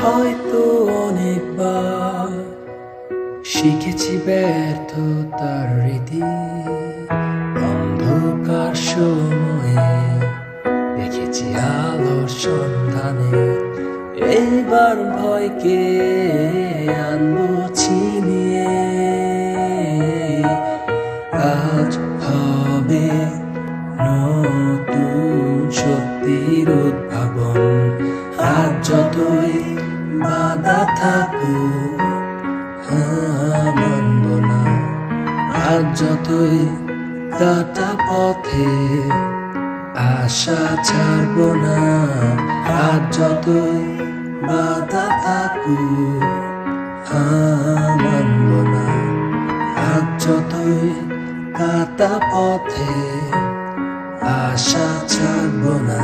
হয়তো অনেকবার শিখেছি ব্যর্থতার রীতি, অন্ধকার সময়ে দেখেছি আলোর সন্ধানে। এইবার ভয়কে আনবো ছিনিয়ে, আজ হবে নতুন সত্যির উদ্ভাবন। আজ যতই বাধা থাকুক মানব না, আজ যতই কাটা পথে আশা ছাড়ব না। আজ যতই বাধা থাকুক মানব না, আজ যতই কাটা পথে আশা ছাড়ব না।